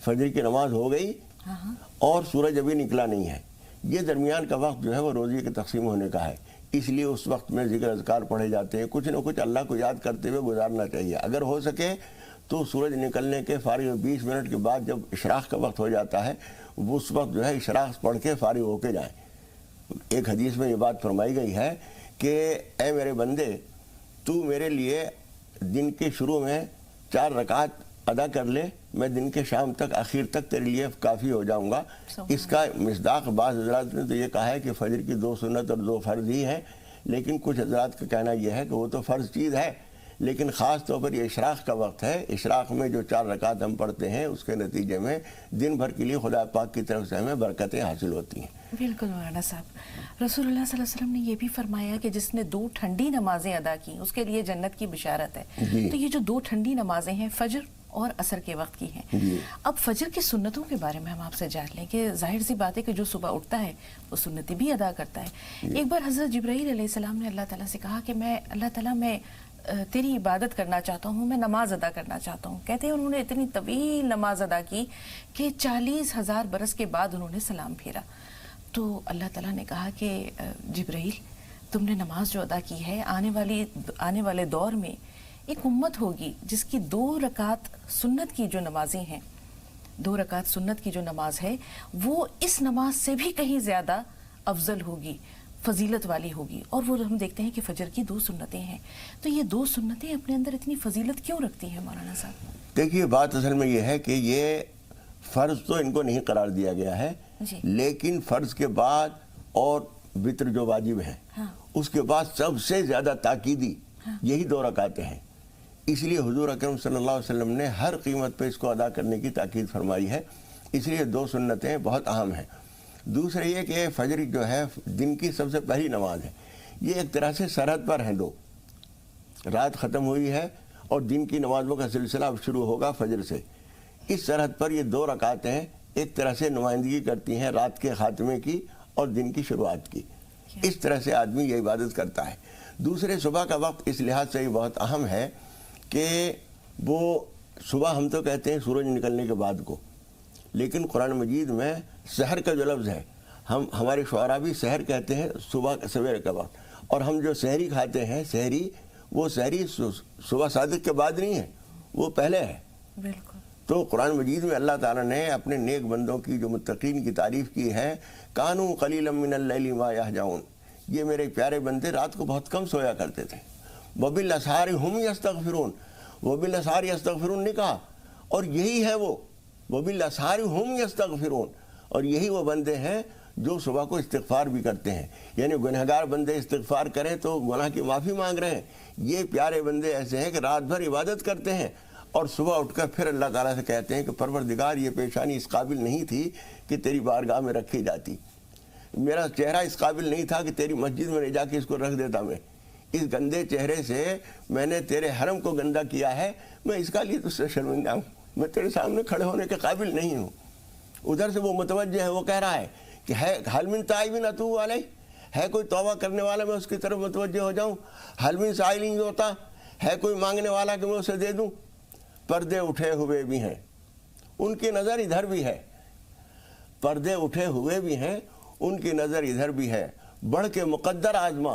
فجر کی نماز ہو گئی اور سورج ابھی نکلا نہیں ہے، یہ درمیان کا وقت جو ہے وہ روزے کے تقسیم ہونے کا ہے، اس لیے اس وقت میں ذکر اذکار پڑھے جاتے ہیں، کچھ نہ کچھ اللہ کو یاد کرتے ہوئے گزارنا چاہیے۔ اگر ہو سکے تو سورج نکلنے کے فارغ 20 منٹ کے بعد جب اشراق کا وقت ہو جاتا ہے اس وقت جو ہے اشراق پڑھ کے فارغ ہو کے جائیں۔ ایک حدیث میں یہ بات فرمائی گئی ہے کہ اے میرے بندے، تو میرے لیے دن کے شروع میں 4 رکعت ادا کر لے، میں دن کے شام تک آخر تک تیرے لیے کافی ہو جاؤں گا۔ اس کا مصداق بعض حضرات نے تو یہ کہا ہے کہ فجر کی 2 سنت اور 2 فرض ہی ہیں، لیکن کچھ حضرات کا کہنا یہ ہے کہ وہ تو فرض چیز ہے، لیکن خاص طور پر یہ اشراق کا وقت ہے، اشراق میں جو 4 رکعت ہم پڑھتے ہیں اس کے نتیجے میں دن بھر کے لیے خدا پاک کی طرف سے ہمیں برکتیں حاصل ہوتی ہیں۔ بالکل مولانا صاحب، رسول اللہ صلی اللہ علیہ وسلم نے یہ بھی فرمایا کہ جس نے 2 ٹھنڈی نمازیں ادا کی اس کے لیے جنت کی بشارت ہے۔ تو یہ جو 2 ٹھنڈی نمازیں ہیں فجر اور عصر کے وقت کی ہیں، اب فجر کی سنتوں کے بارے میں ہم آپ سے جان لیں کہ ظاہر سی بات ہے کہ جو صبح اٹھتا ہے وہ سنتیں بھی ادا کرتا ہے۔ ایک بار حضرت جبرائیل علیہ السلام نے اللہ تعالیٰ سے کہا کہ اللہ تعالیٰ میں تیری عبادت کرنا چاہتا ہوں، میں نماز ادا کرنا چاہتا ہوں۔ کہتے ہیں انہوں نے اتنی طویل نماز ادا کی کہ 40,000 برس کے بعد انہوں نے سلام پھیرا۔ تو اللہ تعالیٰ نے کہا کہ جبرائیل، تم نے نماز جو ادا کی ہے آنے والے دور میں ایک امت ہوگی جس کی 2 رکعت سنت کی جو نمازیں ہیں، 2 رکعت سنت کی جو نماز ہے وہ اس نماز سے بھی کہیں زیادہ افضل ہوگی، فضیلت والی ہوگی، اور وہ ہم دیکھتے ہیں کہ فجر کی 2 سنتیں ہیں۔ تو یہ 2 سنتیں اپنے اندر اتنی فضیلت کیوں رکھتی ہیں مولانا صاحب؟ دیکھیے بات اصل میں یہ ہے کہ یہ فرض تو ان کو نہیں قرار دیا گیا ہے، لیکن فرض کے بعد اور وتر جو واجب ہے اس کے بعد سب سے زیادہ تاکیدی یہی 2 رکعتیں ہیں، اس لیے حضور اکرم صلی اللہ علیہ وسلم نے ہر قیمت پہ اس کو ادا کرنے کی تاکید فرمائی ہے، اس لیے 2 سنتیں بہت اہم ہیں۔ دوسرا یہ کہ فجر جو ہے دن کی سب سے پہلی نماز ہے، یہ ایک طرح سے سرحد پر ہیں 2، رات ختم ہوئی ہے اور دن کی نمازوں کا سلسلہ اب شروع ہوگا فجر سے، اس سرحد پر یہ 2 رکعتیں ایک طرح سے نمائندگی کرتی ہیں رات کے خاتمے کی اور دن کی شروعات کی، اس طرح سے آدمی یہ عبادت کرتا ہے۔ دوسرے صبح کا وقت اس لحاظ سے بہت اہم ہے کہ وہ صبح ہم تو کہتے ہیں سورج نکلنے کے بعد کو، لیکن قرآن مجید میں سحر کا جو لفظ ہے، ہمارے شعراء بھی سحر کہتے ہیں صبح سویرے کا وقت، اور ہم جو سحری کھاتے ہیں سحری، وہ سحری صبح صادق کے بعد نہیں ہے، وہ پہلے ہے۔ بالکل۔ تو قرآن مجید میں اللہ تعالیٰ نے اپنے نیک بندوں کی جو متقین کی تعریف کی ہے، کانوا قلیلا من اللیل ما یہجعون، یہ میرے پیارے بندے رات کو بہت کم سویا کرتے تھے۔ وبالاسحار هم یستغفرون، وبالاسحار یستغفرون نہیں کہا، اور یہی ہے وہ وبالاسحار هم یستغفرون، اور یہی وہ بندے ہیں جو صبح کو استغفار بھی کرتے ہیں، یعنی گنہگار بندے استغفار کریں تو گناہ کی معافی مانگ رہے ہیں، یہ پیارے بندے ایسے ہیں کہ رات بھر عبادت کرتے ہیں اور صبح اٹھ کر پھر اللہ تعالیٰ سے کہتے ہیں کہ پروردگار یہ پیشانی اس قابل نہیں تھی کہ تیری بارگاہ میں رکھی جاتی، میرا چہرہ اس قابل نہیں تھا کہ تیری مسجد میں لے جا کے اس کو رکھ دیتا، میں اس گندے چہرے سے میں نے تیرے حرم کو گندا کیا ہے، میں اس کا لیے تجھ سے شرمندہ ہوں، میں تیرے سامنے کھڑے ہونے کے قابل نہیں ہوں۔ ادھر سے وہ متوجہ ہے، وہ کہہ رہا ہے کہ حل من تائب اتوب علیہ، ہے کوئی توبہ کرنے والا میں اس کی طرف متوجہ ہو جاؤں، حل من سائل ہوتا ہے کوئی مانگنے والا کہ میں اسے دے دوں۔ پردے اٹھے ہوئے بھی ہیں، ان کی نظر ادھر بھی ہے، پردے اٹھے ہوئے بھی ہیں، ان کی نظر ادھر بھی ہے، بڑھ کے مقدر آزما،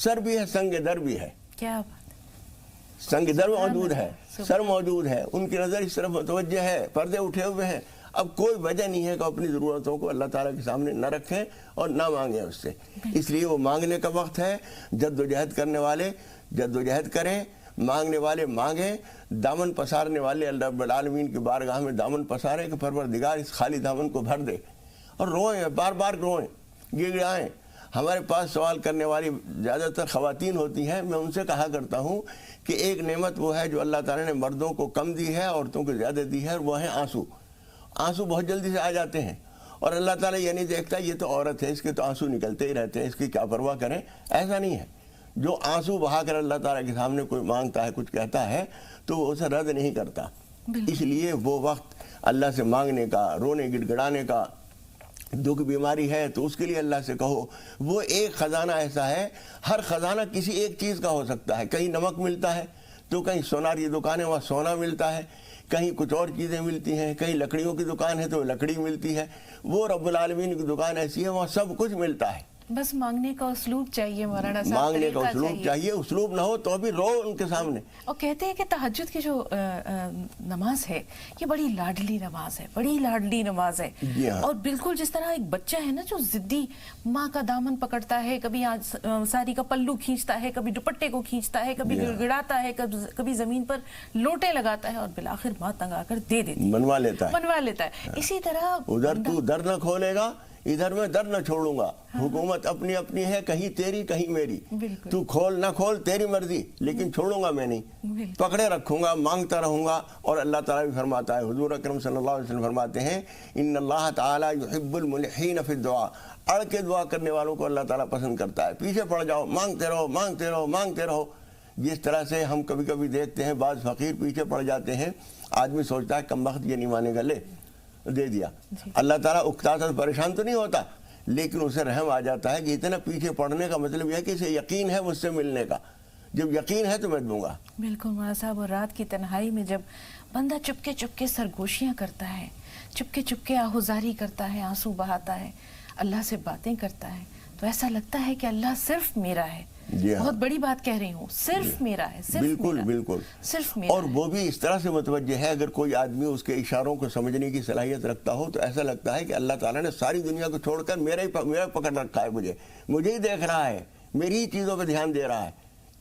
سر بھی ہے سنگ در بھی ہے، کیا بات، سنگ در موجود ہے، سر موجود ہے، ان کی نظر اس طرف متوجہ ہے، پردے اٹھے ہوئے ہیں۔ اب کوئی وجہ نہیں ہے کہ اپنی ضرورتوں کو اللہ تعالیٰ کے سامنے نہ رکھیں اور نہ مانگیں اس سے، اس لیے وہ مانگنے کا وقت ہے۔ جد و جہد کرنے والے جد و جہد کریں، مانگنے والے مانگیں، دامن پسارنے والے اللہ رب العالمین کی بارگاہ میں دامن پساریں کہ پروردگار اس خالی دامن کو بھر دے، اور روئیں، بار بار روئیں، گڑگڑائیں۔ ہمارے پاس سوال کرنے والی زیادہ تر خواتین ہوتی ہیں، میں ان سے کہا کرتا ہوں کہ ایک نعمت وہ ہے جو اللہ تعالیٰ نے مردوں کو کم دی ہے، عورتوں کو زیادہ دی ہے، وہ ہیں آنسو۔ آنسو بہت جلدی سے آ جاتے ہیں، اور اللہ تعالیٰ یہ نہیں دیکھتا یہ تو عورت ہے، اس کے تو آنسو نکلتے ہی رہتے ہیں، اس کی کیا پرواہ کریں، ایسا نہیں ہے۔ جو آنسو بہا کر اللہ تعالیٰ کے سامنے کوئی مانگتا ہے، کچھ کہتا ہے، تو وہ اسے رد نہیں کرتا، اس لیے وہ وقت اللہ سے مانگنے کا، رونے گڑگڑانے کا۔ دکھ بیماری ہے تو اس کے لیے اللہ سے کہو، وہ ایک خزانہ ایسا ہے، ہر خزانہ کسی ایک چیز کا ہو سکتا ہے، کہیں نمک ملتا ہے تو کہیں سوناری دکانیں وہاں سونا ملتا ہے، کہیں کچھ اور چیزیں ملتی ہیں، کہیں لکڑیوں کی دکان ہے تو لکڑی ملتی ہے، وہ رب العالمین کی دکان ایسی ہے وہاں سب کچھ ملتا ہے. بس مانگنے کا اسلوب چاہیے مولانا صاحب، مانگنے کا طریقہ اسلوب چاہیے، اسلوب نہ ہو تو بھی رو ان کے سامنے. اور کہتے ہیں کہ تہجد کی جو نماز ہے یہ بڑی لاڈلی نماز ہے، بڑی لاڈلی نماز ہے. جی ہاں. اور بالکل جس طرح ایک بچہ ہے نا جو ضدی ماں کا دامن پکڑتا ہے، کبھی ساری کا پلو کھینچتا ہے، کبھی دوپٹے کو کھینچتا ہے، کبھی گڑگڑاتا ہے، کبھی زمین پر لوٹے لگاتا ہے اور بالآخر ماں تنگ آ کر دے دیتی، منوا لیتا ہے. اسی طرح ادھر تو در نہ کھولے گا، ادھر میں در نہ چھوڑوں گا. حکومت اپنی اپنی ہے، کہیں تیری کہیں میری. تو کھول نہ کھول تیری مرضی، لیکن چھوڑوں گا میں نہیں، پکڑے رکھوں گا، مانگتا رہوں گا. اور اللہ تعالیٰ بھی فرماتا ہے، حضور اکرم صلی اللہ علیہ وسلم فرماتے ہیں ان اللہ تعالیٰ یحب الملحین فی الدعاء، اڑ کے دعا کرنے والوں کو اللہ تعالیٰ پسند کرتا ہے. پیچھے پڑ جاؤ، مانگتے رہو مانگتے رہو مانگتے رہو. جس طرح سے ہم کبھی کبھی دیکھتے ہیں بعض فقیر پیچھے پڑ جاتے ہیں، آدمی سوچتا ہے کم وقت یہ نہیں مانے گا، لے دے دیا. اللہ تعالیٰ اکتاتا پریشان تو نہیں ہوتا، لیکن اسے رحم آ جاتا ہے کہ اتنا پیچھے پڑنے کا مطلب یہ ہے کہ اسے یقین ہے مجھ سے ملنے کا. جب یقین ہے تو میں دوں گا. بالکل مولانا صاحب. اور رات کی تنہائی میں جب بندہ چپکے سرگوشیاں کرتا ہے، چپکے آہوزاری کرتا ہے، آنسو بہاتا ہے، اللہ سے باتیں کرتا ہے، تو ایسا لگتا ہے کہ اللہ صرف میرا ہے. بہت بڑی بات کہہ رہی ہوں، صرف میرا ہے، بالکل صرف میرا. اور وہ بھی اس طرح سے متوجہ ہے، اگر کوئی آدمی اس کے اشاروں کو سمجھنے کی صلاحیت رکھتا ہو تو ایسا لگتا ہے کہ اللہ تعالیٰ نے ساری دنیا کو چھوڑ کر میرا پکڑ رکھا ہے، مجھے ہی دیکھ رہا ہے، میری ہی چیزوں پہ دھیان دے رہا ہے.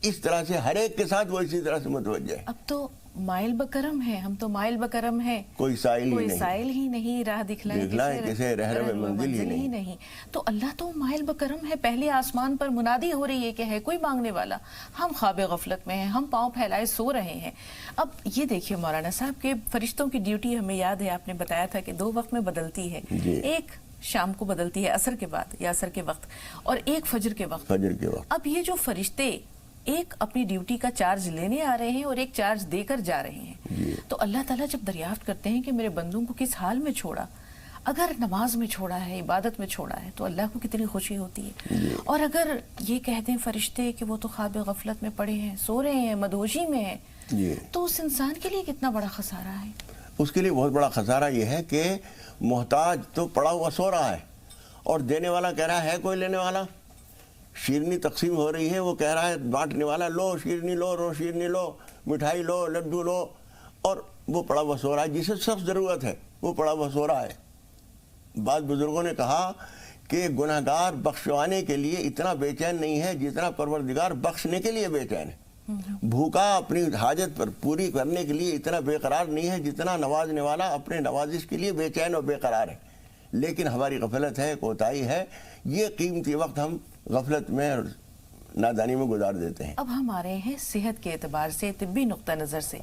اس طرح سے ہر ایک کے ساتھ وہ اسی طرح سے متوجہ ہے. اب تو مائل بکرم ہے، ہم تو مائل بکرم ہیں، کوئی سائل ہی نہیں، راہ دکھلائے کسے رہرو منزل ہی نہیں. تو اللہ تو مائل بکرم ہے. پہلے آسمان پر منادی ہو رہی ہے کہ ہے کوئی مانگنے والا، ہم خواب غفلت میں ہیں، ہم پاؤں پھیلائے سو رہے ہیں. اب یہ دیکھیے مولانا صاحب کہ فرشتوں کی ڈیوٹی ہمیں یاد ہے، آپ نے بتایا تھا کہ 2 وقت میں بدلتی ہے. ایک شام کو بدلتی ہے عصر کے بعد یا عصر کے وقت، اور ایک فجر کے وقت. اب یہ جو فرشتے ایک اپنی ڈیوٹی کا چارج لینے آ رہے ہیں اور ایک چارج دے کر جا رہے ہیں، تو اللہ تعالیٰ جب دریافت کرتے ہیں کہ میرے بندوں کو کس حال میں چھوڑا، اگر نماز میں چھوڑا ہے، عبادت میں چھوڑا ہے، تو اللہ کو کتنی خوشی ہوتی ہے. اور اگر یہ کہتے ہیں فرشتے کہ وہ تو خواب غفلت میں پڑے ہیں، سو رہے ہیں، مدہوشی میں ہیں، تو اس انسان کے لیے کتنا بڑا خسارہ ہے. اس کے لیے بہت بڑا خسارہ یہ ہے کہ محتاج تو پڑا ہوا سو رہا ہے اور دینے والا کہہ رہا ہے کوئی لینے والا. شیرنی تقسیم ہو رہی ہے، وہ کہہ رہا ہے بانٹنے والا لو شیرنی لو شیرنی لو، مٹھائی لو، لڈو لو، اور وہ پڑا ہوا سو رہا ہے جسے سخت ضرورت ہے، وہ پڑا ہوا سو رہا ہے. بعض بزرگوں نے کہا کہ گناہگار بخشوانے کے لیے اتنا بے چین نہیں ہے جتنا پروردگار بخشنے کے لیے بے چین ہے. بھوکا اپنی حاجت پر پوری کرنے کے لیے اتنا بے قرار نہیں ہے جتنا نوازنے والا اپنے نوازش کے لیے بے چین اور بے قرار ہے. لیکن ہماری غفلت ہے، کوتاہی ہے، یہ قیمتی وقت ہم غفلت میں اور نادانی میں گزار دیتے ہیں. اب ہم آ رہے ہیں صحت کے اعتبار سے، طبی نقطہ نظر سے،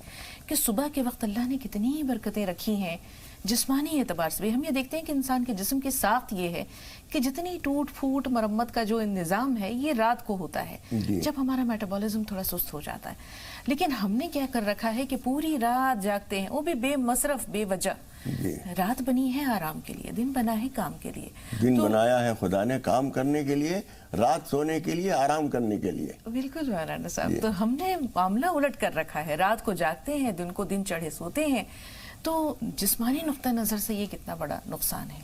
کہ صبح کے وقت اللہ نے کتنی برکتیں رکھی ہیں. جسمانی اعتبار سے بھی ہم یہ دیکھتے ہیں کہ انسان کے جسم کی ساخت یہ ہے کہ جتنی ٹوٹ پھوٹ مرمت کا جو نظام ہے یہ رات کو ہوتا ہے، جب ہمارا میٹابولزم تھوڑا سست ہو جاتا ہے. لیکن ہم نے کیا کر رکھا ہے کہ پوری رات جاگتے ہیں، وہ بھی بے مصرف بے وجہ. رات بنی ہے آرام کے لیے، دن بنا ہے کام کے لیے. دن بنایا ہے خدا نے کام کرنے کے لیے، رات سونے کے لیے، آرام کرنے کے لیے. بالکل مولانا صاحب. تو ہم نے معاملہ الٹ کر رکھا ہے، رات کو جاگتے ہیں، دن کو دن چڑھے سوتے ہیں. تو جسمانی نقطہ نظر سے یہ کتنا بڑا نقصان ہے.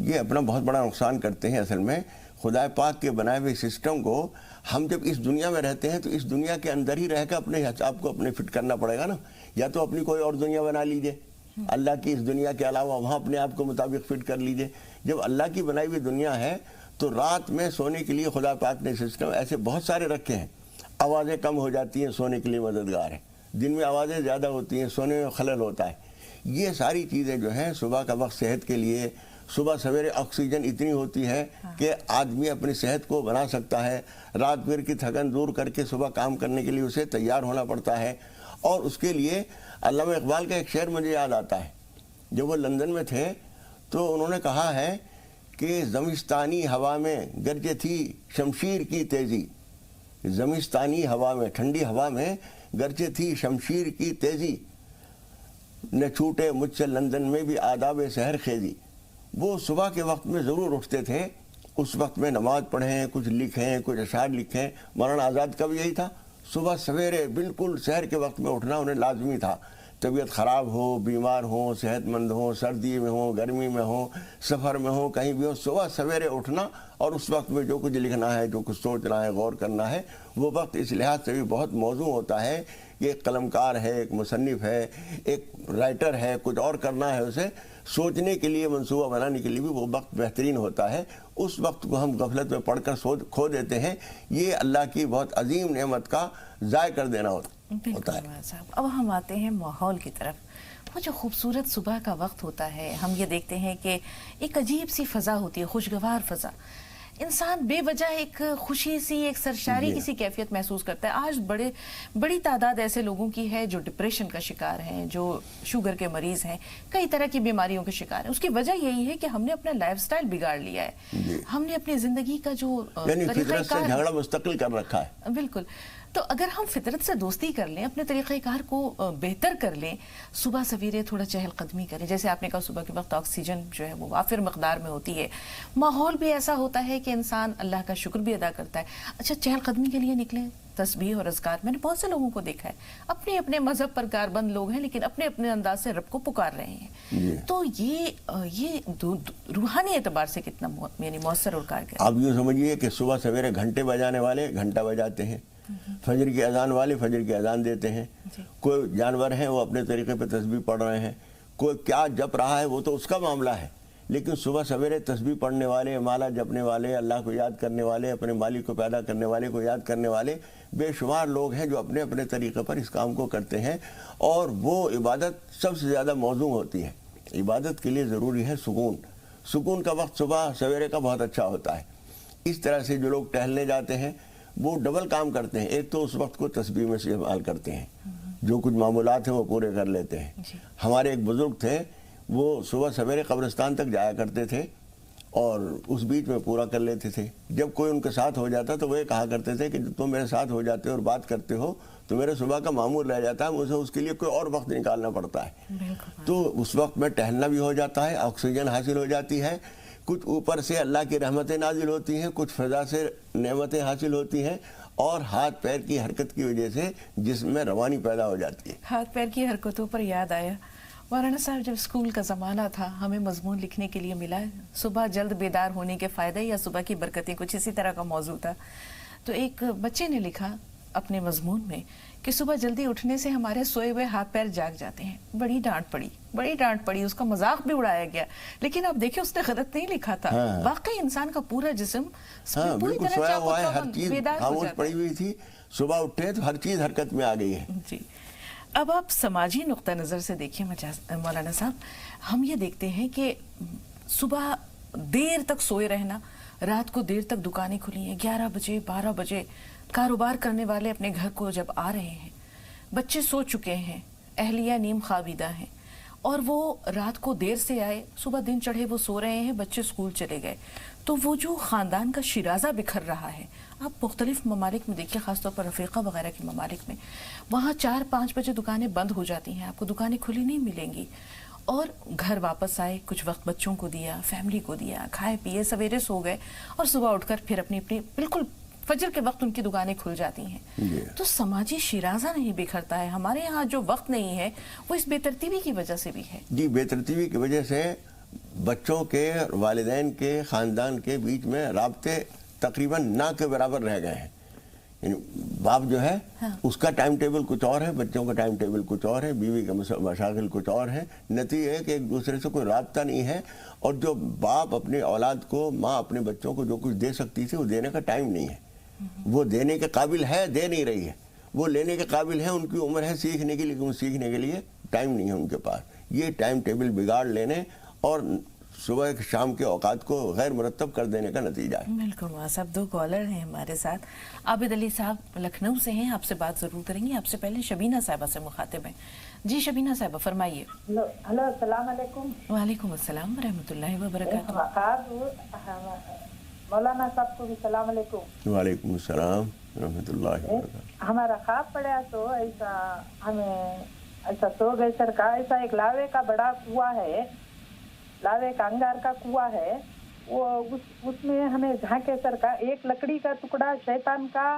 یہ اپنا بہت بڑا نقصان کرتے ہیں. اصل میں خدا پاک کے بنائے ہوئے سسٹم کو ہم جب اس دنیا میں رہتے ہیں تو اس دنیا کے اندر ہی رہ کر اپنے حساب کو اپنے فٹ کرنا پڑے گا نا. یا تو اپنی کوئی اور دنیا بنا لیجئے، اللہ کی اس دنیا کے علاوہ وہاں اپنے آپ کو مطابق فٹ کر لیجئے. جب اللہ کی بنائی ہوئی دنیا ہے تو رات میں سونے کے لیے خدا پاک نے سسٹم ایسے بہت سارے رکھے ہیں. آوازیں کم ہو جاتی ہیں، سونے کے لیے مددگار ہیں. دن میں آوازیں زیادہ ہوتی ہیں، سونے میں خلل ہوتا ہے. یہ ساری چیزیں جو ہیں صبح کا وقت صحت کے لیے، صبح سویرے آکسیجن اتنی ہوتی ہے کہ آدمی اپنی صحت کو بنا سکتا ہے. رات بھر کی تھکن دور کر کے صبح کام کرنے کے لیے اسے تیار ہونا پڑتا ہے. اور اس کے لیے علامہ اقبال کا ایک شعر مجھے یاد آتا ہے. جب وہ لندن میں تھے تو انہوں نے کہا ہے کہ زمستانی ہوا میں گرجے تھی شمشیر کی تیزی. زمستانی ہوا میں، ٹھنڈی ہوا میں گرجے تھی شمشیر کی تیزی، نہ چھوٹے مجھ سے لندن میں بھی آداب سحر خیزی. وہ صبح کے وقت میں ضرور اٹھتے تھے، اس وقت میں نماز پڑھیں، کچھ لکھیں، کچھ اشعار لکھیں. مولانا آزاد کا بھی یہی تھا، صبح سویرے بالکل سحر کے وقت میں اٹھنا انہیں لازمی تھا. طبیعت خراب ہو، بیمار ہوں، صحت مند ہوں، سردی میں ہوں، گرمی میں ہوں، سفر میں ہوں، کہیں بھی ہو، صبح سویرے اٹھنا اور اس وقت میں جو کچھ لکھنا ہے، جو کچھ سوچنا ہے، غور کرنا ہے، وہ وقت اس لحاظ سے بھی بہت موزوں ہوتا ہے کہ ایک قلمکار ہے، ایک مصنف ہے، ایک رائٹر ہے، کچھ اور کرنا ہے، اسے سوچنے کے لیے، منصوبہ بنانے کے لیے بھی وہ وقت بہترین ہوتا ہے. اس وقت کو ہم غفلت میں پڑھ کر کھو دیتے ہیں. یہ اللہ کی بہت عظیم نعمت کا ضائع کر دینا ہوتا ہے. بالکل صاحب. اب ہم آتے ہیں ماحول کی طرف. وہ جو خوبصورت صبح کا وقت ہوتا ہے، ہم یہ دیکھتے ہیں کہ ایک عجیب سی فضا ہوتی ہے، خوشگوار فضا. انسان بے وجہ ایک خوشی سی، ایک سرشاری کی سی کیفیت محسوس کرتا ہے. آج بڑی تعداد ایسے لوگوں کی ہے جو ڈپریشن کا شکار ہیں، جو شوگر کے مریض ہیں، کئی طرح کی بیماریوں کے شکار ہیں. اس کی وجہ یہی ہے کہ ہم نے اپنا لائف سٹائل بگاڑ لیا ہے. ہم نے اپنی زندگی کا جو یعنی فطرت سے جھگڑا مستقل کر رکھا ہے. بالکل. تو اگر ہم فطرت سے دوستی کر لیں، اپنے طریقہ کار کو بہتر کر لیں، صبح سویرے تھوڑا چہل قدمی کریں، جیسے آپ نے کہا صبح کے وقت آکسیجن جو ہے وہ وافر مقدار میں ہوتی ہے، ماحول بھی ایسا ہوتا ہے کہ انسان اللہ کا شکر بھی ادا کرتا ہے. اچھا، چہل قدمی کے لیے نکلیں، تسبیح اور اذکار. میں نے بہت سے لوگوں کو دیکھا ہے، اپنے اپنے مذہب پر کاربند لوگ ہیں، لیکن اپنے اپنے انداز سے رب کو پکار رہے ہیں. تو یہ روحانی اعتبار سے کتنا یعنی مؤثر اور کارگر. آپ یوں سمجھیے کہ صبح سویرے گھنٹے بجانے والے گھنٹہ بجاتے ہیں، فجر کی اذان والے فجر کی اذان دیتے ہیں. کوئی جانور ہیں وہ اپنے طریقے پہ تسبیح پڑھ رہے ہیں، کوئی کیا جپ رہا ہے وہ تو اس کا معاملہ ہے. لیکن صبح سویرے تسبیح پڑھنے والے، مالا جپنے والے، اللہ کو یاد کرنے والے، اپنے مالک کو پیدا کرنے والے کو یاد کرنے والے بے شمار لوگ ہیں جو اپنے اپنے طریقے پر اس کام کو کرتے ہیں. اور وہ عبادت سب سے زیادہ موزوں ہوتی ہے. عبادت کے لیے ضروری ہے سکون کا وقت صبح سویرے کا بہت اچھا ہوتا ہے. اس طرح سے جو لوگ ٹہلنے جاتے ہیں وہ ڈبل کام کرتے ہیں. ایک تو اس وقت کو تسبیح میں استعمال کرتے ہیں، جو کچھ معمولات ہیں وہ پورے کر لیتے ہیں. ہمارے ایک بزرگ تھے، وہ صبح سویرے قبرستان تک جایا کرتے تھے اور اس بیچ میں پورا کر لیتے تھے. جب کوئی ان کے ساتھ ہو جاتا تو وہ یہ کہا کرتے تھے کہ تم میرے ساتھ ہو جاتے ہو اور بات کرتے ہو تو میرے صبح کا معمول رہ جاتا ہے، مجھے اس کے لیے کوئی اور وقت نکالنا پڑتا ہے. تو اس وقت میں ٹہلنا بھی ہو جاتا ہے، آکسیجن حاصل ہو جاتی ہے، کچھ اوپر سے اللہ کی رحمتیں نازل ہوتی ہیں، کچھ فضا سے نعمتیں حاصل ہوتی ہیں، اور ہاتھ پیر کی حرکت کی وجہ سے جسم میں روانی پیدا ہو جاتی ہے. ہاتھ پیر کی حرکتوں پر یاد آیا، مولانا صاحب جب اسکول کا زمانہ تھا ہمیں مضمون لکھنے کے لیے ملا صبح جلد بیدار ہونے کے فائدے یا صبح کی برکتیں، کچھ اسی طرح کا موضوع تھا. تو ایک بچے نے لکھا اپنے مضمون میں کہ صبح جلدی اٹھنے سے ہمارے سوئے ہوئے ہاتھ پیر جاگ جاتے ہیں. بڑی ڈانٹ پڑی، اس کا مذاق بھی اڑایا گیا. لیکن اب دیکھیں اس نے غلط نہیں لکھا تھا، واقعی انسان کا پورا جسم پوری بالکل سویا ہوا ہے، ہر چیز خاموش پڑی ہوئی تھی، صبح اٹھے تو ہر چیز حرکت میں آ گئی ہے. جی. اب آپ سماجی نقطہ نظر سے دیکھیں مولانا صاحب، ہم یہ دیکھتے ہیں کہ صبح دیر تک سوئے رہنا، رات کو دیر تک دکانیں کھلی ہیں، 11 بجے 12 بجے کاروبار کرنے والے اپنے گھر کو جب آ رہے ہیں، بچے سو چکے ہیں، اہلیہ نیم خوابیدہ ہیں، اور وہ رات کو دیر سے آئے، صبح دن چڑھے وہ سو رہے ہیں، بچے اسکول چلے گئے. تو وہ جو خاندان کا شیرازہ بکھر رہا ہے، آپ مختلف ممالک میں دیکھیں، خاص طور پر افریقہ وغیرہ کے ممالک میں، وہاں 4-5 بجے دکانیں بند ہو جاتی ہیں، آپ کو دکانیں کھلی نہیں ملیں گی. اور گھر واپس آئے، کچھ وقت بچوں کو دیا، فیملی کو دیا، کھائے پیے، سویرے سو گئے، اور صبح اٹھ کر پھر اپنی بالکل فجر کے وقت ان کی دکانیں کھل جاتی ہیں. تو سماجی شیرازہ نہیں بکھرتا ہے. ہمارے ہاں جو وقت نہیں ہے وہ اس بے ترتیبی کی وجہ سے بھی ہے. جی، بے ترتیبی کی وجہ سے بچوں کے، والدین کے، خاندان کے بیچ میں رابطے تقریباً نہ کے برابر رہ گئے ہیں. یعنی باپ جو ہے اس کا ٹائم ٹیبل کچھ اور ہے، بچوں کا ٹائم ٹیبل کچھ اور ہے، بیوی کا مشاغل کچھ اور ہے. نتیجہ ہے کہ ایک دوسرے سے کوئی رابطہ نہیں ہے، اور جو باپ اپنے اولاد کو، ماں اپنے بچوں کو جو کچھ دے سکتی تھی وہ دینے کا ٹائم نہیں ہے. وہ دینے کے قابل ہے، دے نہیں رہی ہے. وہ لینے کے قابل ہے، ان کی عمر ہے سیکھنے کی، لیکن سیکھنے کے لیے ٹائم نہیں ہے ان کے پاس. یہ ٹائم ٹیبل بگاڑ لینے اور صبح شام کے اوقات کو غیر مرتب کر دینے کا نتیجہ ہے. بالکل صاحب. 2 کالر ہیں ہمارے ساتھ. عابد علی صاحب لکھنؤ سے ہیں، آپ سے بات ضرور کریں گے. آپ سے پہلے شبینہ صاحبہ سے مخاطب ہیں. جی شبینہ صاحبہ فرمائیے. ہلو، السلام علیکم. وعلیکم السلام ورحمۃ اللہ وبرکاتہ. مولانا صاحب کو بھی السلام علیکم. وعلیکم السلام ورحمۃ اللہ وبرکاتہ. ہمارا خواب پڑا تو ایسا ہمیں ایسا سو گئے سر کا، ایسا ایک لاوے کا بڑا کنواں ہے، لاوے کا انگار کا کنواں ہے، وہ اس میں ہمیں جھانکے سر کا ایک لکڑی کا ٹکڑا شیطان کا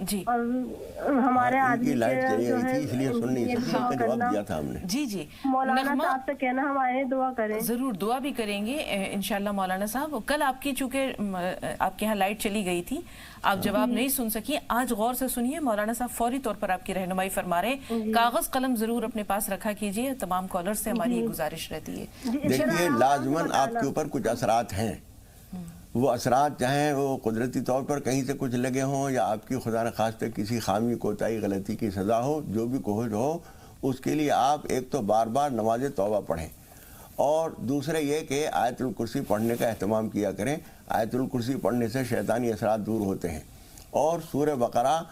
جی اور ہمارے ان آدمی کی لائٹ کے چلی جو گئی ہے تھی اس لیے سن نہیں یہ سکی، دعا ان کا جواب کرنا، دیا تھا ہم نے۔ جی جی مولانا نغمہ صاحب سے کہنا ہمارے دعا کریں۔ ضرور دعا بھی کریں گے انشاءاللہ مولانا صاحب۔ کل آپ کی چونکہ آپ کے ہاں لائٹ چلی گئی تھی، آپ جواب نہیں سن سکی، آج غور سے سنیے، مولانا صاحب فوری طور پر آپ کی رہنمائی فرما رہے ہیں۔ کاغذ قلم ضرور اپنے پاس رکھا کیجئے، تمام کالر سے ہماری یہ گزارش رہتی ہے۔ دیکھیے لازماً آپ کے اوپر کچھ اثرات ہیں، وہ اثرات چاہیں وہ قدرتی طور پر کہیں سے کچھ لگے ہوں یا آپ کی خدا نخواستہ کسی خامی کوتاہی غلطی کی سزا ہو، جو بھی کوشش ہو، اس کے لیے آپ ایک تو بار بار نماز توبہ پڑھیں، اور دوسرے یہ کہ آیت الکرسی پڑھنے کا اہتمام کیا کریں۔ آیت الکرسی پڑھنے سے شیطانی اثرات دور ہوتے ہیں، اور سورہ بقرہ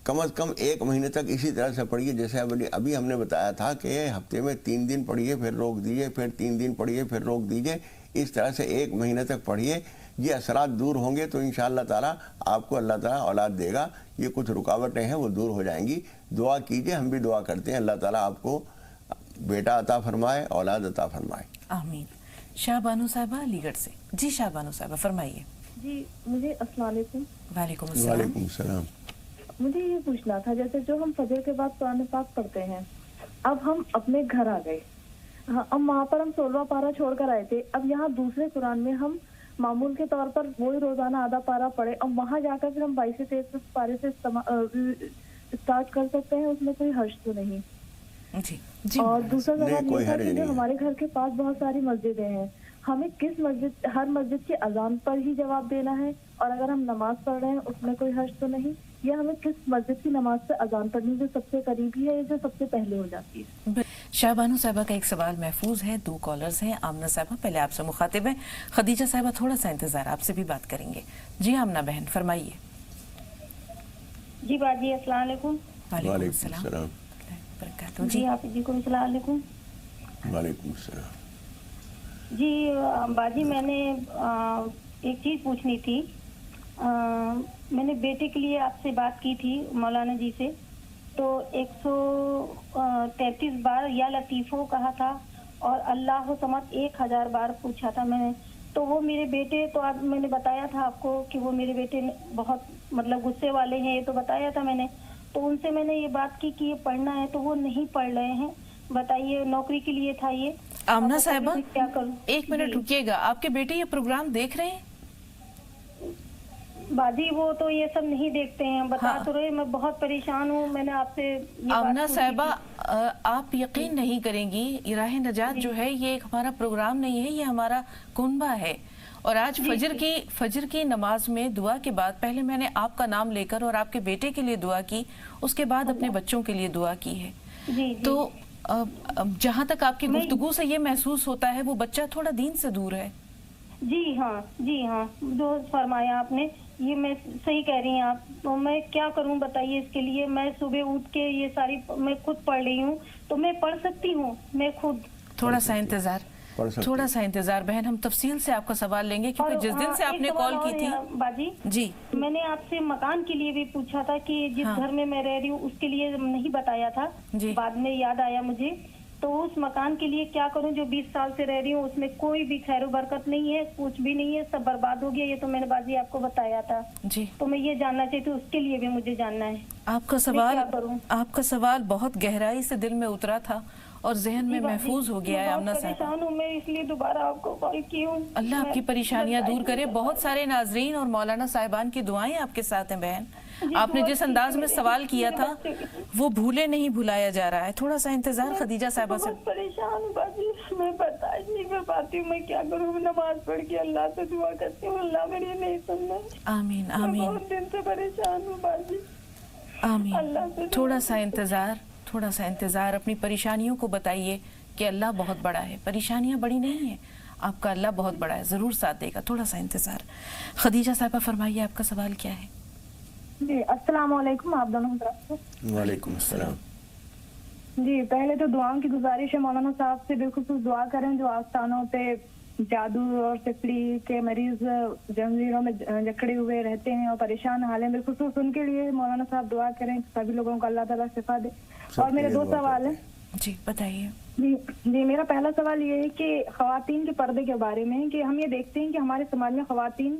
کم از کم 1 مہینے تک اسی طرح سے پڑھیے، جیسے ابھی ہم نے بتایا تھا کہ ہفتے میں 3 دن پڑھیے پھر روک دیجیے، پھر 3 دن پڑھیے پھر روک دیجیے، اس طرح سے 1 مہینے تک پڑھیے۔ یہ اثرات دور ہوں گے تو انشاءاللہ تعالیٰ آپ کو اللہ تعالیٰ اولاد دے گا۔ یہ کچھ رکاوٹیں ہیں وہ دور ہو جائیں گی۔ دعا کیجئے، ہم بھی دعا کرتے ہیں اللہ تعالیٰ آپ کو بیٹا عطا فرمائے، اولاد عطا فرمائے۔ آمین۔ شاہ بانو صاحبہ علی گڑھ سے۔ جی شاہ بانو صاحبہ فرمائیے۔ جی مجھے السلام علیکم۔ وعلیکم السلام۔ وعلیکم السلام۔ مجھے یہ پوچھنا تھا، جیسے جو ہم فجر کے بعد قرآن پاک پڑھتے ہیں، اب ہم اپنے گھر آ گئے، اب وہاں پر ہم 16واں پارہ چھوڑ کر آئے تھے، اب یہاں دوسرے قرآن میں ہم معمول کے طور پر وہی روزانہ آدھا پارہ پڑھے، اب وہاں جا کر پھر ہم 22 سے 23 پارے سے اسٹارٹ کر سکتے ہیں، اس میں کوئی حرج تو نہیں؟ جی جی اور دوسرا نہیں، سوال کوئی یہ تھا حرج کہ نہیں جو ہے۔ ہمارے گھر کے پاس بہت ساری مسجدیں ہیں، ہمیں کس مسجد، ہر مسجد کی اذان پر ہی جواب دینا ہے؟ اور اگر ہم نماز پڑھ رہے ہیں اس میں کوئی حرج تو نہیں؟ یا ہمیں کس مسجد کی نماز سے اذان پڑھنی جو سب سے قریبی ہے یا جو سب سے پہلے ہو جاتی ہے؟ شاہ بانو صاحبہ کا ایک سوال محفوظ ہے، 2 کالرز ہیں۔ آمنہ صاحبہ پہلے آپ سے مخاطب ہیں، خدیجہ صاحبہ تھوڑا سا انتظار، آپ سے بھی بات کریں گے۔ جی آمنہ بہن فرمائیے۔ جی باجی السلام علیکم۔ وعلیکم السلام برکاتہ۔ جی آپ جی کو السلام علیکم۔ وعلیکم السلام۔ جی باجی میں نے ایک چیز پوچھنی تھی، میں نے بیٹے کے لیے آپ سے بات کی تھی مولانا جی سے، تو 133 بار یا لطیفو کہا تھا اور اللہ سمت 1000 بار پوچھا تھا میں نے، تو وہ میرے بیٹے، تو آج میں نے بتایا تھا آپ کو کہ وہ میرے بیٹے بہت مطلب غصے والے ہیں، یہ تو بتایا تھا میں نے، تو ان سے میں نے یہ بات کی کہ یہ پڑھنا ہے تو وہ نہیں پڑھ رہے ہیں۔ بتائیے، نوکری کے لیے تھا یہ۔ آمنہ صاحبہ کیا کروں؟ 1 منٹ رکیے گا، آپ کے بیٹے یہ پروگرام دیکھ رہے ہیں؟ باجی وہ تو یہ سب نہیں دیکھتے ہیں، بتا تو رہے، میں بہت پریشان ہوں، میں نے آپ سے آمنہ صاحبہ آپ یقین نہیں کریں گی، راہ نجات جو ہے یہ ایک ہمارا پروگرام نہیں ہے، یہ ہمارا کنبہ ہے، اور آج فجر کی نماز میں دعا کے بعد پہلے میں نے آپ کا نام لے کر اور آپ کے بیٹے کے لیے دعا کی، اس کے بعد اپنے بچوں کے لیے دعا کی ہے۔ تو جہاں تک آپ کی گفتگو سے یہ محسوس ہوتا ہے وہ بچہ تھوڑا دین سے دور ہے۔ جی ہاں جو فرمایا آپ نے یہ میں صحیح کہہ رہی ہیں آپ، تو میں کیا کروں بتائیے اس کے لیے؟ میں صبح اٹھ کے یہ ساری میں خود پڑھ رہی ہوں، تو میں پڑھ سکتی ہوں میں خود؟ تھوڑا سا انتظار بہن، ہم تفصیل سے آپ کا سوال لیں گے، کیونکہ جس دن سے آپ نے کال کی تھی باجی جی میں نے آپ سے مکان کے لیے بھی پوچھا تھا کہ جس گھر میں رہ رہی ہوں اس کے لیے نہیں بتایا تھا، بعد میں یاد آیا مجھے، تو اس مکان کے لیے کیا کروں جو 20 سال سے رہ رہی ہوں، اس میں کوئی بھی خیر و برکت نہیں ہے، کچھ بھی نہیں ہے، سب برباد ہو گیا، یہ تو میں نے باجی آپ کو بتایا تھا جی، تو میں یہ جاننا چاہتی ہوں، اس کے لیے بھی مجھے جاننا ہے۔ آپ کا سوال بہت گہرائی سے دل میں اترا تھا اور ذہن میں محفوظ ہو گیا ہے آمنہ صاحب۔ پریشان ہوں میں، اس لیے دوبارہ آپ کو کال کی ہوں۔ اللہ آپ کی پریشانیاں دور کرے۔ بہت سارے ناظرین اور مولانا صاحبان کی دعائیں آپ کے ساتھ ہیں بہن، آپ نے جس انداز میں سوال کیا تھا وہ بھولے نہیں بھلایا جا رہا ہے، تھوڑا سا انتظار خدیجہ صاحبہ سے۔ بہت پریشان ہوں باجی، میں برداشت نہیں کر پاتی ہوں، میں کیا کروں؟ نماز پڑھ کے اللہ سے دعا کرتی ہوں، اللہ میری نہیں سننا۔ آمین میں آمین بہت دن سے پریشان ہوں باجی، آمین۔ تھوڑا سا انتظار، اپنی پریشانیوں کو بتائیے کہ اللہ بہت بڑا ہے، پریشانیاں بڑی نہیں ہیں، آپ کا اللہ بہت بڑا ہے، ضرور ساتھ دے گا، تھوڑا سا انتظار۔ خدیجہ صاحبہ فرمائیے آپ کا سوال کیا ہے؟ جی السلام علیکم آپ دونوں حضرات کو۔ وعلیکم السلام۔ جی پہلے تو دعاؤں کی گزارش ہے، مولانا صاحب سے بالخصوص دعا کریں جو آستانوں پہ جادو اور سفلی کے مریض جنزیروں میں جکڑے ہوئے رہتے ہیں اور پریشان حال ہیں، بالخصوص ان کے لیے مولانا صاحب دعا کریں، سبھی لوگوں کو اللہ تعالیٰ شفا دے۔ اور میرے 2 سوال ہیں۔ جی بتائیے۔ جی میرا پہلا سوال یہ ہے کہ خواتین کے پردے کے بارے میں، کہ ہم یہ دیکھتے ہیں کہ ہمارے سماج میں خواتین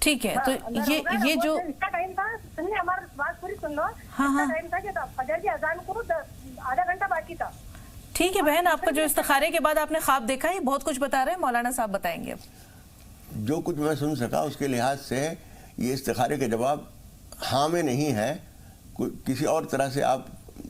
ٹھیک ہے تو یہ جو اس کا ٹائم تھا، سنیے ہماری بات پوری سن لو. ہاں اس کا ٹائم تھا کہ فجر کی اذان کو آدھا گھنٹہ باقی تھا. ٹھیک ہے بہن، آپ کا جو استخارے کے بعد آپ نے خواب دیکھا ہے بہت کچھ بتا رہے ہیں، مولانا صاحب بتائیں گے اب. جو کچھ میں سن سکا اس کے لحاظ سے یہ استخارے کا جواب ہاں میں نہیں ہے. کسی اور طرح سے آپ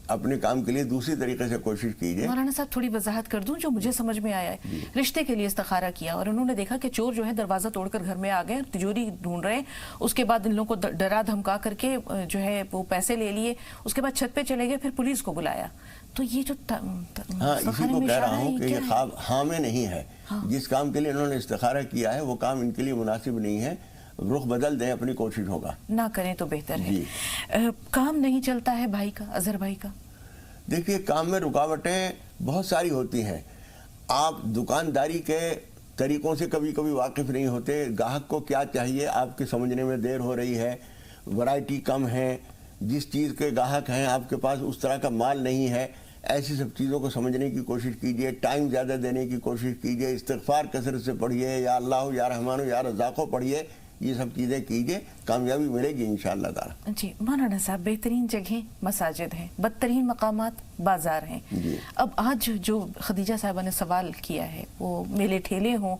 اپنے کام کے لیے دوسری طریقے سے کوشش کیجئے. مولانا صاحب تھوڑی وضاحت کر دوں جو مجھے سمجھ میں آیا ہے. رشتے کے لیے استخارہ کیا اور انہوں نے دیکھا کہ چور جو ہے دروازہ توڑ کر گھر میں آ گئے، تجوری ڈھونڈ رہے ہیں. اس کے بعد ان لوگوں کو ڈرا دھمکا کر کے جو ہے وہ پیسے لے لیے. اس کے بعد چھت پہ چلے گئے، پھر پولیس کو بلایا. تو یہ جو ہاں اسی کو کہہ رہا ہوں کہ یہ خواب ہاں میں نہیں ہے. جس کام کے لیے انہوں نے استخارہ کیا ہے وہ کام ان کے لیے مناسب نہیں ہے. رخ بدل دیں، اپنی کوشش ہوگا. نہ کریں تو بہتر ہے. کام نہیں چلتا ہے بھائی کا، اظہر بھائی کا؟ دیکھیے کام میں رکاوٹیں بہت ساری ہوتی ہیں. آپ دکانداری کے طریقوں سے کبھی کبھی واقف نہیں ہوتے. گاہک کو کیا چاہیے آپ کے سمجھنے میں دیر ہو رہی ہے. ورائٹی کم ہے، جس چیز کے گاہک ہیں آپ کے پاس اس طرح کا مال نہیں ہے. ایسی سب چیزوں کو سمجھنے کی کوشش کیجئے. ٹائم زیادہ دینے کی کوشش کیجئے. استغفار کثرت سے پڑھیے، یا اللہ یا رحمان یا رزاق پڑھیے. یہ سب چیزیں کیجئے، کامیابی ملے گی انشاءاللہ تعالی. جی مولانا صاحب، بہترین جگہیں مساجد ہیں، بدترین مقامات بازار ہیں. اب آج جو خدیجہ صاحبہ نے سوال کیا ہے وہ میلے ٹھیلے ہوں،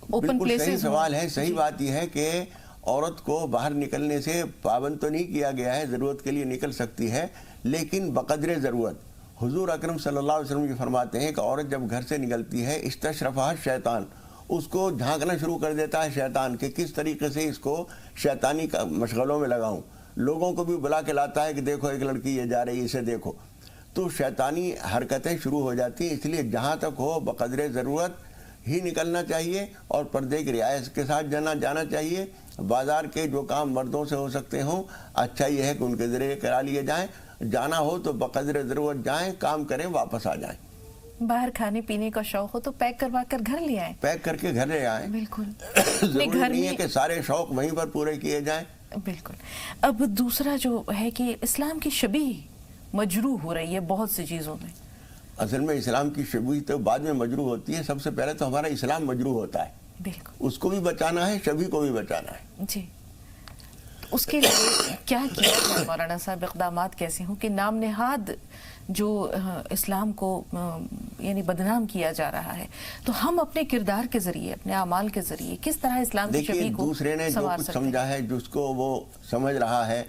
اوپن پلیسز. صحیح سوال ہے. صحیح بات یہ ہے کہ عورت کو باہر نکلنے سے پابند تو نہیں کیا گیا ہے، ضرورت کے لیے نکل سکتی ہے، لیکن بقدر ضرورت. حضور اکرم صلی اللہ علیہ وسلم یہ فرماتے ہیں کہ عورت جب گھر سے نکلتی ہے استشرفہا شیطان، اس کو جھانکنا شروع کر دیتا ہے شیطان کہ کس طریقے سے اس کو شیطانی مشغلوں میں لگاؤں. لوگوں کو بھی بلا کے لاتا ہے کہ دیکھو ایک لڑکی یہ جا رہی ہے، اسے دیکھو. تو شیطانی حرکتیں شروع ہو جاتی ہیں. اس لیے جہاں تک ہو بقدر ضرورت ہی نکلنا چاہیے اور پردے کی رعایت کے ساتھ جانا چاہیے. بازار کے جو کام مردوں سے ہو سکتے ہوں اچھا یہ ہے کہ ان کے ذریعے کرا لیے جائیں. جانا ہو تو بقدر ضرورت جائیں، کام کریں، واپس آ جائیں. باہر کھانے پینے کا شوق ہو تو پیک کروا کر گھر لے آئیں. پیک کر کے گھر لے آئیں. بالکل. ضروری نہیں ہے کہ سارے شوق وہیں پر پورے کیے جائیں. بالکل. اب دوسرا جو ہے کہ اسلام کی شبیہ مجروح ہو رہی ہے بہت سی چیزوں میں. اصل میں اسلام کی شبیہ تو بعد میں مجروح ہوتی ہے. سب سے پہلے تو ہمارا اسلام مجروح ہوتا ہے. بالکل. اس کو بھی بچانا ہے، شبیہ کو بھی بچانا ہے. جی. اس کے لیے کیا کیا جائے مولانا صاحب؟ اقدامات کیسے ہوں کہ نام نہاد جو اسلام کو یعنی بدنام کیا جا رہا ہے، تو ہم اپنے کردار کے ذریعے، اپنے اعمال کے ذریعے کس طرح اسلام کی شبیہ کو دوسرے نے جو کچھ سمجھا ہے، جس کو وہ سمجھ رہا ہے،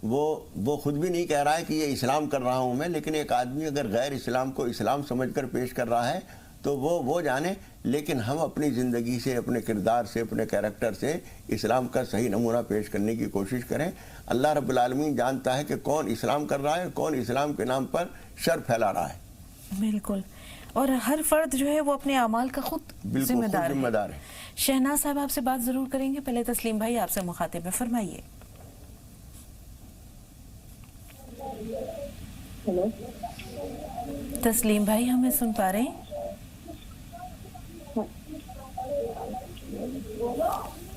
وہ خود بھی نہیں کہہ رہا ہے کہ یہ اسلام کر رہا ہوں میں، لیکن ایک آدمی اگر غیر اسلام کو اسلام سمجھ کر پیش کر رہا ہے تو وہ جانے. لیکن ہم اپنی زندگی سے، اپنے کردار سے، اپنے کیریکٹر سے اسلام کا صحیح نمونہ پیش کرنے کی کوشش کریں. اللہ رب العالمین جانتا ہے کہ کون اسلام کر رہا ہے، کون اسلام کے نام پر شر پھیلا رہا ہے. بالکل. اور ہر فرد جو ہے وہ اپنے اعمال کا خود ذمہ دار ہے. شہناز صاحب آپ سے بات ضرور کریں گے. پہلے تسلیم بھائی آپ سے مخاطب ہے، فرمائیے. ہیلو تسلیم بھائی ہمیں سن پا رہے ہیں؟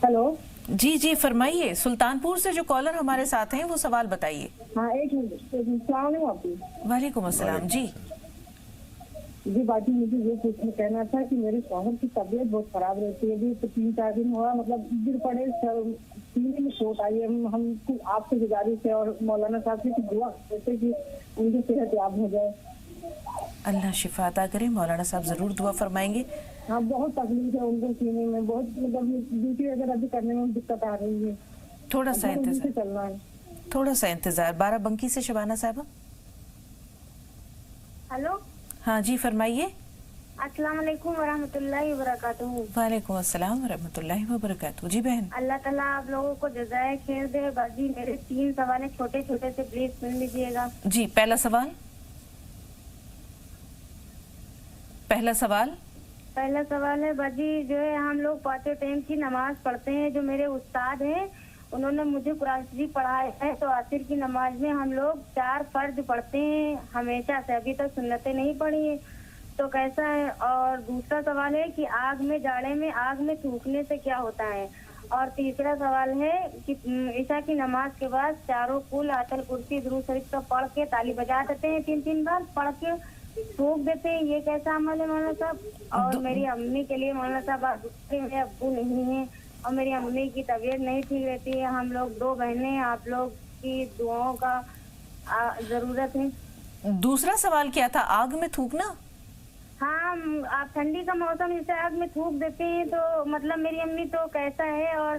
ہیلو جی فرمائیے. سلطان پور سے جو کالر ہمارے ساتھ ہیں وہ سوال بتائیے. ہاں ایک منٹ. السلام علیکم آپ. وعلیکم السلام. جی باجی مجھے یہ کہنا تھا کہ میرے شوہر کی طبیعت بہت خراب رہتی ہے. ابھی 3-4 دن ہوا، مطلب گر پڑے، سینے میں چوٹ آئی ہے. ہم آپ سے گزارش ہے اور مولانا صاحب سے دعا کرتے کہ ان کی صحت یاب ہو جائے. اللہ شفا عطا کرے. مولانا صاحب ضرور دعا فرمائیں گے. ہاں بہت تکلیف ہے ان کو سینے میں، بہت مطلب ڈیوٹی وغیرہ بھی کرنے میں دقت آ رہی ہے. تھوڑا سا انتظار. 12 بنکی سے شبانہ صاحبہ. ہلو. ہاں جی فرمائیے. السلام علیکم ورحمۃ اللہ وبرکاتہ. وعلیکم السلام ورحمۃ اللہ وبرکاتہ. جی بہن. اللہ تعالیٰ آپ لوگوں کو جزائے خیر دے. باجی میرے 3 سوال ہیں چھوٹے چھوٹے سے، پلیز سن لیجیے گا. جی پہلا سوال ہے باجی، جو ہے ہم لوگ 5 ٹائم کی نماز پڑھتے ہیں. جو میرے استاد ہیں انہوں نے مجھے قرآن شریف پڑھایا ہے، تو عصر کی نماز میں ہم لوگ 4 فرض پڑھتے ہیں ہمیشہ سے، ابھی تک سنتیں نہیں پڑھی ہیں، تو کیسا ہے؟ اور دوسرا سوال ہے کہ جاڑے میں آگ میں تھوکنے سے کیا ہوتا ہے؟ اور تیسرا سوال ہے کہ عشاء کی نماز کے بعد 4 قل، آیت الکرسی، درود شریف کا پڑھ کے تالی بجا دیتے ہیں 3 بار پڑھ کے تھوک دیتے ہیں. یہ کیسا عمل ہے مولانا صاحب؟ اور میری امی کے لیے مولانا صاحب میرے ابو نہیں ہیں اور میری امی کی طبیعت نہیں ٹھیک رہتی ہے. ہم لوگ 2 بہنیں ہیں, آپ لوگ کی دعاؤں کا ضرورت ہے. دوسرا سوال کیا تھا؟ آگ میں تھوکنا. ہاں, آپ ٹھنڈی کا موسم اسے آگ میں تھوک دیتے ہیں تو مطلب میری امی تو کیسا ہے اور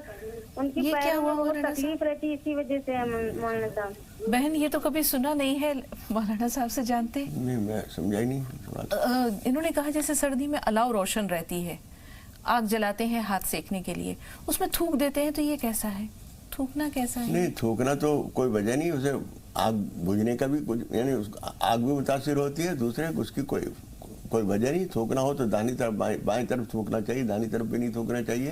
ان کی پیروں میں بہت تکلیف رہتی ہے, اسی وجہ سے. مولانا صاحب بہن یہ تو کبھی سنا نہیں ہے, مولانا صاحب سے جانتے؟ نہیں, میں سمجھا ہی نہیں. انہوں نے کہا جیسے سردی میں الاؤ روشن رہتی ہے, آگ جلاتے ہیں ہاتھ سیکنے کے لیے, اس میں تھوک دیتے ہیں, تو یہ کیسا ہے؟ تھوکنا کیسا ہے؟ نہیں, تھوکنا تو کوئی وجہ نہیں, اسے آگ بجھنے کا بھی کچھ, یعنی آگ بھی متاثر ہوتی ہے, دوسرے اس کی کوئی وجہ نہیں. تھوکنا ہو تو دائیں طرف بائیں طرف تھوکنا چاہیے, دائیں طرف بھی نہیں تھوکنا چاہیے.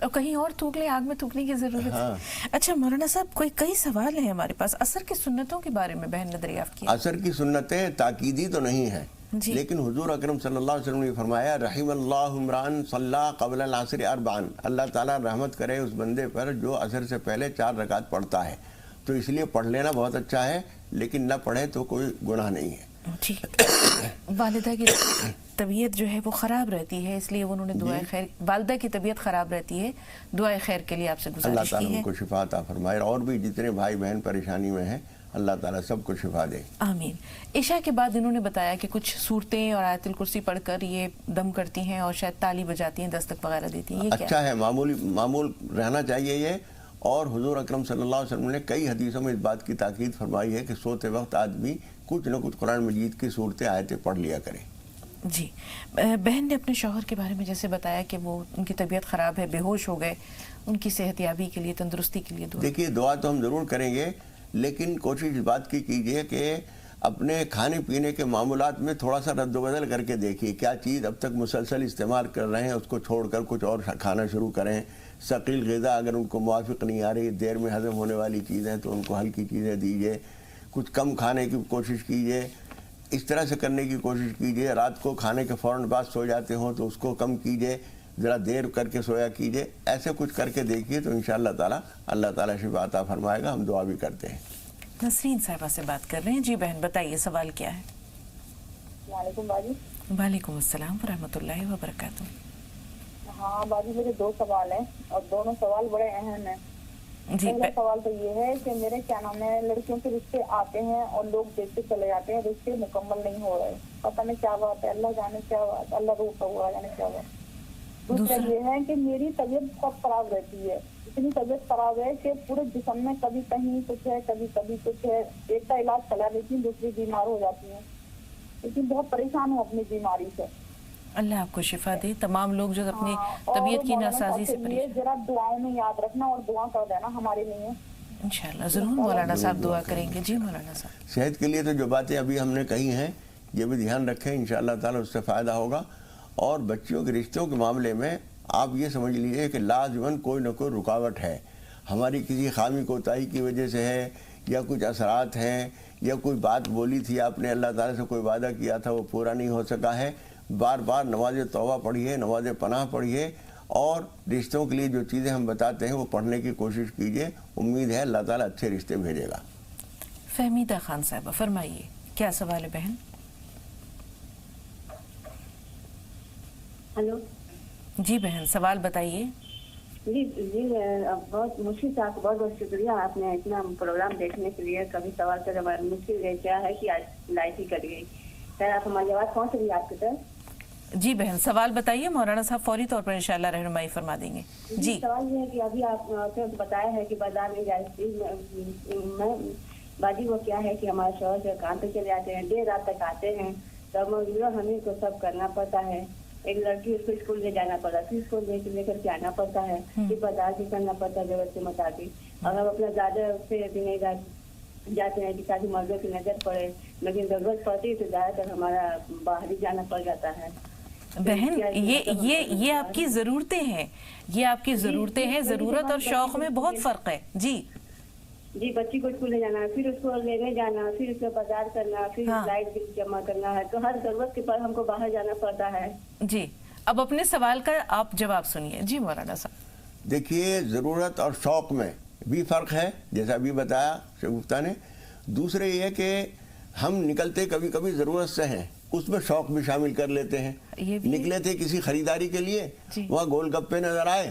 اور کہیں اور تھوک لیں, آگ میں تھوکنے کی ضرورت ہے. اچھا مولانا صاحب, کئی سوال ہیں ہمارے پاس. اثر کی سنتوں کے بارے میں بہن نے دریافت کیا. اثر کی سنتیں تاکیدی تو نہیں ہیں, لیکن حضور اکرم صلی اللہ علیہ وسلم نے فرمایا رحم اللہ عمران صلی قبل العصر 4. اللہ تعالیٰ رحمت کرے اس بندے پر جو عصر سے پہلے 4 رکعت پڑھتا ہے. تو اس لیے پڑھ لینا بہت اچھا ہے, لیکن نہ پڑھے تو کوئی گناہ نہیں ہے. ٹھیک. والدہ کی طبیعت جو ہے وہ خراب رہتی ہے, اس لیے انہوں نے دعائے خیر, والدہ کی طبیعت خراب رہتی ہے, دعائے خیر کے لیے آپ سے گزارش کی ہے. اللہ تعالیٰ ان کو شفا عطا فرمائے, اور بھی جتنے بھائی بہن پریشانی میں ہیں اللہ تعالیٰ سب کو شفا دے. آمین. عشاء کے بعد انہوں نے بتایا کہ کچھ صورتیں اور آیت الکرسی پڑھ کر یہ دم کرتی ہیں اور شاید تالی بجاتی ہیں, دستک وغیرہ دیتی ہیں. یہ اچھا ہے, معمول رہنا چاہیے یہ. اور حضور اکرم صلی اللہ علیہ وسلم نے کئی حدیثوں میں اس بات کی تاکید فرمائی ہے کہ سوتے وقت آدمی کچھ نہ کچھ قرآن مجید کی صورتیں آیتیں پڑھ لیا کرے. جی. بہن نے اپنے شوہر کے بارے میں جیسے بتایا کہ وہ ان کی طبیعت خراب ہے, بے ہوش ہو گئے, ان کی صحت یابی کے لیے, تندرستی کے لیے دعا. دیکھیے دعا تو ہم ضرور کریں گے, لیکن کوشش اس بات کی کیجئے کہ اپنے کھانے پینے کے معمولات میں تھوڑا سا رد و بدل کر کے دیکھیے. کیا چیز اب تک مسلسل استعمال کر رہے ہیں اس کو چھوڑ کر کچھ اور کھانا شروع کریں. ثقیل غذا اگر ان کو موافق نہیں آ رہی, دیر میں ہضم ہونے والی چیزیں, تو ان کو ہلکی چیزیں دیجیے. کچھ کم کھانے کی کوشش کیجیے, اس طرح سے کرنے کی کوشش کیجیے. رات کو کھانے کے فوراً بعد سو جاتے ہوں تو اس کو کم کیجیے, ذرا دیر کر کے سویا کیجیے. ایسے کچھ کر کے دیکھیے تو انشاءاللہ تعالی اللہ تعالیٰ شفا عطا فرمائے گا. ہم دعا بھی کرتے ہیں. نسرین صاحبہ سے بات کر رہے ہیں. جی بہن بتائیے سوال کیا ہے؟ السلام علیکم باجی. وعلیکم السلام ورحمۃ اللہ وبرکاتہ. ہاں باجی, میرے 2 سوال ہیں اور دونوں سوال بڑے اہم ہیں. پہلا سوال تو یہ ہے کہ میرے کیا نام ہے, لڑکیوں کے رشتے آتے ہیں اور لوگ دیکھتے چلے جاتے ہیں, رشتے مکمل نہیں ہو رہے. پتہ نہیں کیا بات ہے, اللہ جانے کیا بات, اللہ روتا ہوا جانے کیا بات. دوسرا یہ ہے کہ میری طبیعت بہت خراب رہتی ہے, اتنی طبیعت خراب ہے کہ پورے جسم میں کبھی کہیں کچھ ہے, کبھی کچھ ہے. ایک کا علاج چلا لیتی ہوں, دوسری بیمار ہو جاتی ہیں, لیکن بہت پریشان ہوں اپنی بیماری سے. اللہ آپ کو شفا دے. تمام لوگ جو اپنی طبیعت کی ناسازی سے پریشان, ذرا دعاؤں میں یاد رکھنا اور دعا کر دینا ہمارے لیے. انشاءاللہ ضرور مولانا صاحب دعا کریں گے. جی مولانا صاحب. صحت کے لیے تو جو باتیں ابھی ہم نے کہی ہیں یہ بھی دھیان رکھیں, انشاءاللہ تعالیٰ اس سے فائدہ ہوگا. اور بچیوں کے رشتوں کے معاملے میں آپ یہ سمجھ لیجیے کہ لازماً کوئی نہ کوئی رکاوٹ ہے. ہماری کسی خامی کوتاہی کی وجہ سے ہے, یا کچھ اثرات ہیں, یا کوئی بات بولی تھی آپ نے, اللہ تعالیٰ سے کوئی وعدہ کیا تھا وہ پورا نہیں ہو سکا ہے. بار بار نماز توبہ پڑھیے, نماز پناہ پڑھیے, اور رشتوں کے لیے جو چیزیں ہم بتاتے ہیں وہ پڑھنے کی کوشش کیجیے. امید ہے اللہ تعالیٰ اچھے رشتے بھیجے گا. فہمیدہ خان صاحبہ فرمائیے کیا سوال ہے بہن؟ ہلو. جی بہن سوال بتائیے. جی بہت مشکل سے آپ کو بہت بہت شکریہ, آپ نے اتنا پروگرام دیکھنے کے لیے. کبھی سوال کا جواب مشکل ہے, کیا ہے کہ آج لائٹ ہی کٹ گئی. خیر آپ ہماری آواز پہنچ رہی ہے آپ کی طرف؟ جی بہن سوال بتائیے, مولانا صاحب فوری طور پر انشاءاللہ رہنمائی فرما دیں گے. جی سوال یہ ہے کہ ابھی آپ نے بتایا ہے کہ بازار میں جاتی میں باجی, وہ کیا ہے کہ ہمارے شوہر سے کام پہ چلے جاتے ہیں, دیر رات تک آتے ہیں, تب ہمیں کو سب کرنا پڑتا ہے. ایک لڑکی اس کو اسکول لے جانا پڑتا ہے, پھر اسکول لے کر کے آنا پڑتا ہے, پھر بازار بھی کرنا پڑتا ہے ضرورت کے مطابق. اور ہم اپنا زیادہ سے بھی نہیں جاتے ہیں کہ تاکہ مردوں کی نظر پڑے, لیکن ضرورت پڑتی ہے تو زیادہ تر ہمارا باہر ہی جانا پڑ جاتا ہے. بہن یہ آپ کی ضرورتیں ہیں, یہ آپ کی ضرورتیں ہیں. ضرورت اور شوق میں بہت فرق ہے. جی جی بچی کو اسکول لے جانا, پھر اس کو لینے جانا, پھر اس کو بازار کرنا, پھر لائٹ بل جمع کرنا ہے, تو ہر ضرورت کے پر ہم کو باہر جانا پڑتا ہے. جی اب اپنے سوال کا آپ جواب سنیے. جی مولانا صاحب. دیکھیے ضرورت اور شوق میں بھی فرق ہے جیسا ابھی بتایا شگفتہ نے. دوسرے یہ کہ ہم نکلتے کبھی کبھی ضرورت سے ہیں, اس میں شوق بھی شامل کر لیتے ہیں. نکلے تھے کسی خریداری کے لیے, وہاں گول گپے نظر آئے,